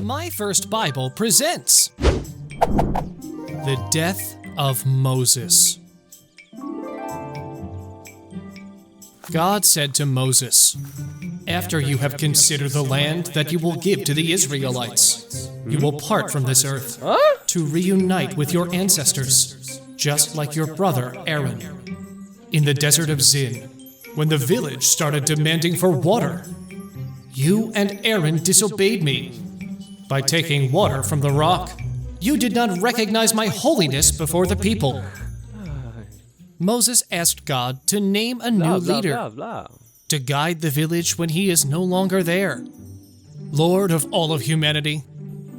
My First Bible presents The Death of Moses. God said to Moses, "After you have considered the land that you will give to the Israelites, you will part from this earth to reunite with your ancestors, just like your brother Aaron. In the desert of Zin, when the village started demanding for water, you and Aaron disobeyed me. By taking water from the rock, you did not recognize my holiness before the people." Moses asked God to name a new leader to guide the village when he is no longer there. Lord of all of humanity,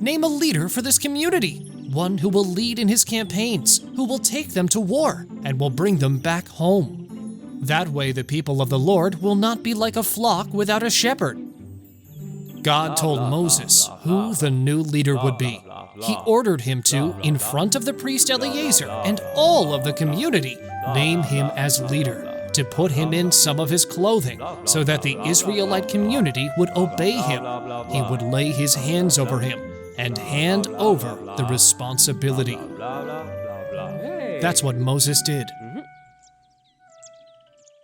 name a leader for this community, one who will lead in his campaigns, who will take them to war, and will bring them back home. That way the people of the Lord will not be like a flock without a shepherd. God told Moses who the new leader would be. He ordered him to, in front of the priest Eleazar and all of the community, name him as leader, to put him in some of his clothing, so that the Israelite community would obey him. He would lay his hands over him and hand over the responsibility. That's what Moses did.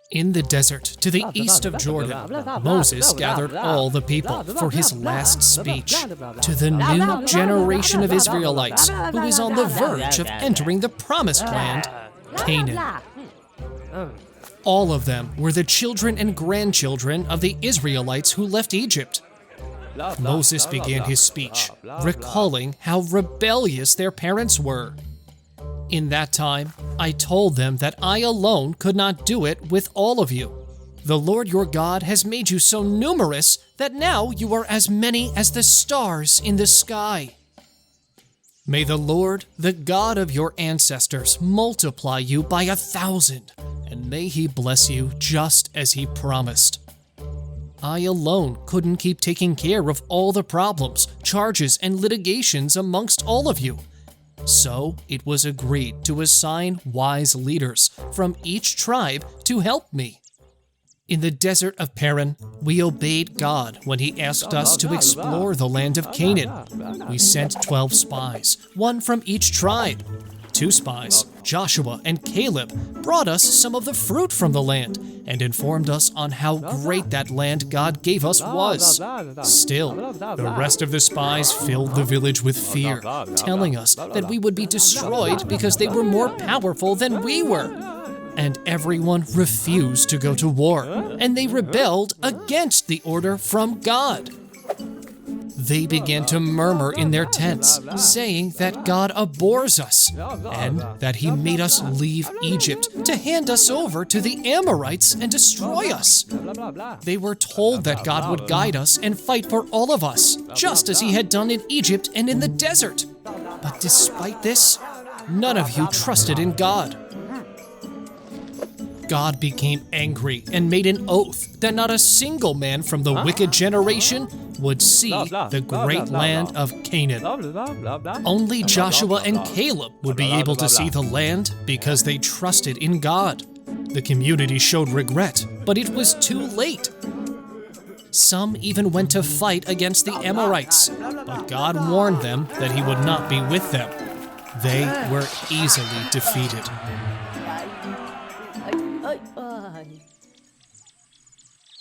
In the desert, to the east of Jordan, Moses gathered all the people for his last speech to the new generation of Israelites who is on the verge of entering the promised land, Canaan. All of them were the children and grandchildren of the Israelites who left Egypt. Moses began his speech, recalling how rebellious their parents were. In that time, I told them that I alone could not do it with all of you. The Lord your God has made you so numerous that now you are as many as the stars in the sky. May the Lord, the God of your ancestors, multiply you by 1,000, and may he bless you just as he promised. I alone couldn't keep taking care of all the problems, charges, and litigations amongst all of you. So it was agreed to assign wise leaders from each tribe to help me. In the desert of Paran, we obeyed God when he asked us to explore the land of Canaan. We sent 12 spies, one from each tribe. 2 spies, Joshua and Caleb, brought us some of the fruit from the land and informed us on how great that land God gave us was. Still, the rest of the spies filled the village with fear, telling us that we would be destroyed because they were more powerful than we were. And everyone refused to go to war, and they rebelled against the order from God. They began to murmur in their tents, saying that God abhors us, and that he made us leave Egypt to hand us over to the Amorites and destroy us. They were told that God would guide us and fight for all of us, just as he had done in Egypt and in the desert. But despite this, none of you trusted in God. God became angry and made an oath that not a single man from the wicked generation would see the great land of Canaan. Only Joshua and Caleb would be able to see the land because they trusted in God. The community showed regret, but it was too late. Some even went to fight against the Amorites, but God warned them that he would not be with them. They were easily defeated.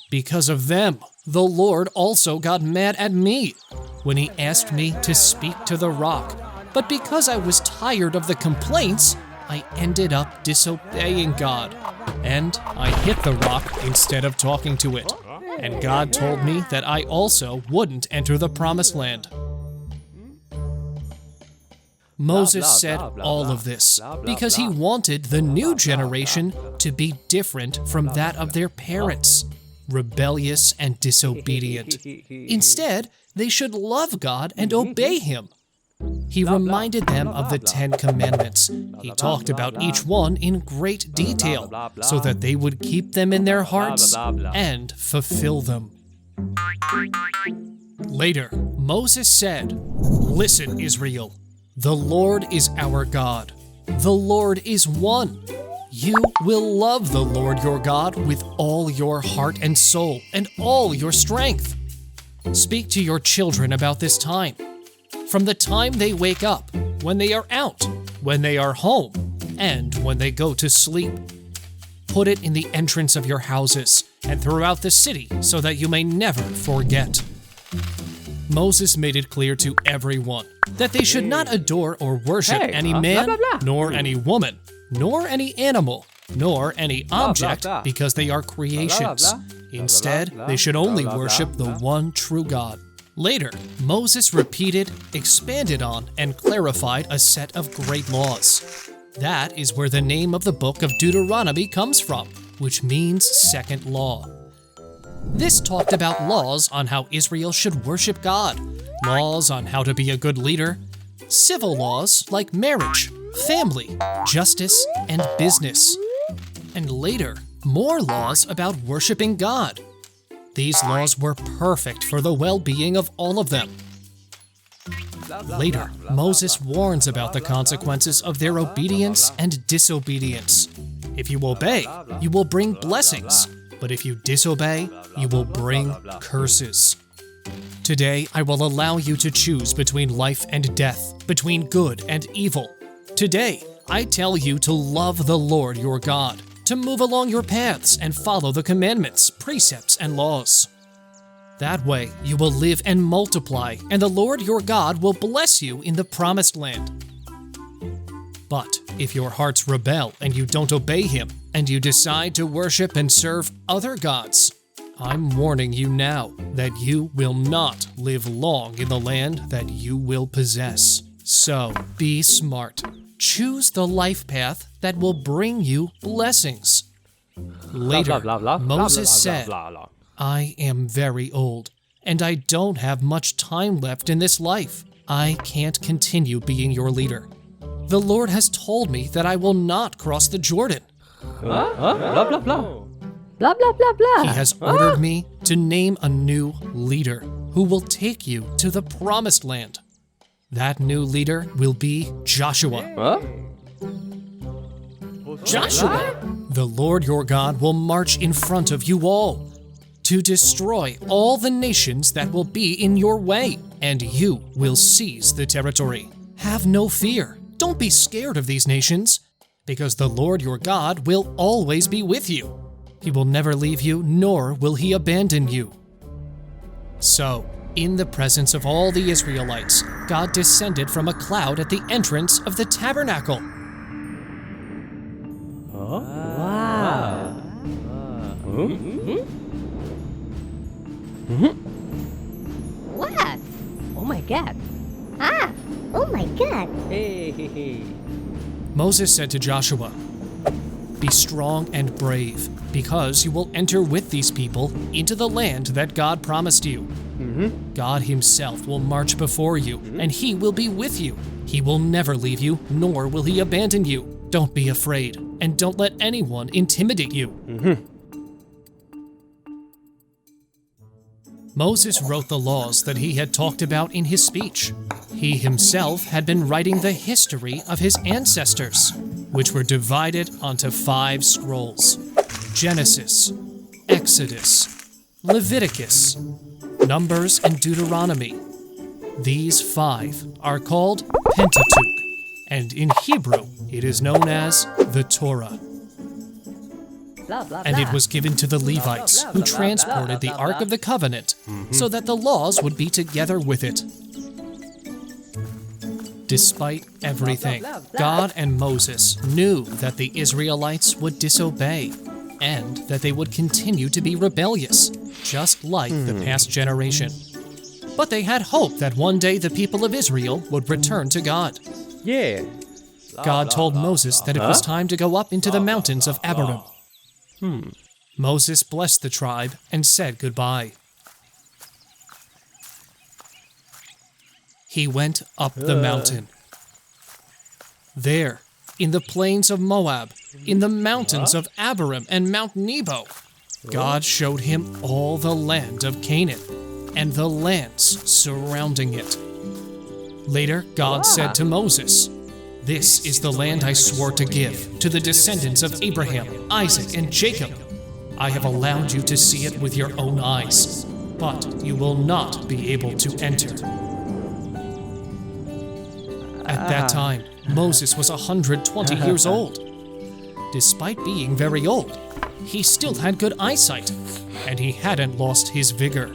Because of them, the Lord also got mad at me when he asked me to speak to the rock. But because I was tired of the complaints, I ended up disobeying God. And I hit the rock instead of talking to it. And God told me that I also wouldn't enter the promised land. Moses said all of this because he wanted the new generation to be different from that of their parents, rebellious and disobedient. Instead, they should love God and obey him. He reminded them of the 10 Commandments. He talked about each one in great detail so that they would keep them in their hearts and fulfill them. Later, Moses said, "Listen, Israel. The Lord is our God. The Lord is one. You will love the Lord your God with all your heart and soul and all your strength. Speak to your children about this time From the time they wake up, when they are out, when they are home, and when they go to sleep. Put it in the entrance of your houses and throughout the city so that you may never forget. Moses made it clear to everyone that they should not adore or worship any man, nor any woman, nor any animal, nor any object, because they are creations. Instead, they should only worship the one true God. Later, Moses repeated, expanded on, and clarified a set of great laws. That is where the name of the book of Deuteronomy comes from, which means second law. This talked about laws on how Israel should worship God, laws on how to be a good leader, civil laws like marriage, family, justice, and business. And later, more laws about worshiping God. These laws were perfect for the well-being of all of them. Later, Moses warns about the consequences of their obedience and disobedience. If you obey, you will bring blessings, but if you disobey, you will bring curses. Today, I will allow you to choose between life and death, between good and evil. Today, I tell you to love the Lord your God, to move along your paths and follow the commandments, precepts, and laws. That way, you will live and multiply, and the Lord your God will bless you in the promised land. But if your hearts rebel and you don't obey him, and you decide to worship and serve other gods, I'm warning you now that you will not live long in the land that you will possess. So, be smart. Choose the life path that will bring you blessings. Later, Moses said, I am very old, and I don't have much time left in this life. I can't continue being your leader. The Lord has told me that I will not cross the Jordan. Blah, blah, blah. Blah, blah, blah, blah. He has ordered me to name a new leader who will take you to the promised land. That new leader will be Joshua. Joshua! The Lord your God will march in front of you all to destroy all the nations that will be in your way, and you will seize the territory. Have no fear. Don't be scared of these nations, because the Lord your God will always be with you. He will never leave you, nor will he abandon you. So, in the presence of all the Israelites, God descended from a cloud at the entrance of the tabernacle. Wow. What? Oh my God. Oh my God. Moses said to Joshua, Be strong and brave, because you will enter with these people into the land that God promised you. God himself will march before you, and he will be with you. He will never leave you, nor will he abandon you. Don't be afraid, and don't let anyone intimidate you. Moses wrote the laws that he had talked about in his speech. He himself had been writing the history of his ancestors, which were divided onto 5 scrolls: Genesis, Exodus, Leviticus, Numbers, and Deuteronomy. These 5 are called Pentateuch, and in Hebrew it is known as the Torah. Blah, blah, And it blah. was given to the Levites, who transported the Ark of the Covenant, so that the laws would be together with it. Despite everything, God and Moses knew that the Israelites would disobey, and that they would continue to be rebellious, just like the past generation. But they had hope that one day the people of Israel would return to God. Yeah. God told Moses that it was time to go up into the mountains of Abiram. Moses blessed the tribe and said goodbye. He went up the mountain. There, in the plains of Moab, in the mountains of Abiram and Mount Nebo, God showed him all the land of Canaan and the lands surrounding it. Later, God said to Moses, This is the land I swore to give to the descendants of Abraham, Isaac, and Jacob. I have allowed you to see it with your own eyes, but you will not be able to enter. At that time, Moses was 120 years old. Despite being very old, he still had good eyesight, and he hadn't lost his vigor.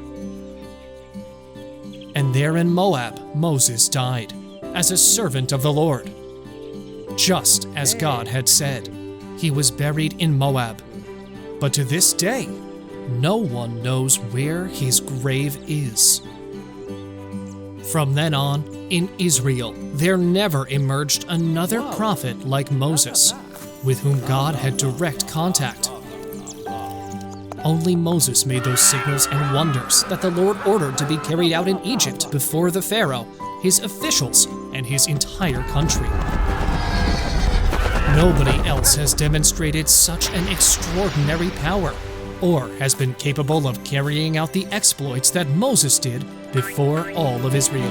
And there in Moab, Moses died, as a servant of the Lord. Just as God had said, he was buried in Moab. But to this day, no one knows where his grave is. From then on, in Israel, there never emerged another prophet like Moses, with whom God had direct contact. Only Moses made those signals and wonders that the Lord ordered to be carried out in Egypt before the Pharaoh, his officials, and his entire country. Nobody else has demonstrated such an extraordinary power, or has been capable of carrying out the exploits that Moses did before all of Israel.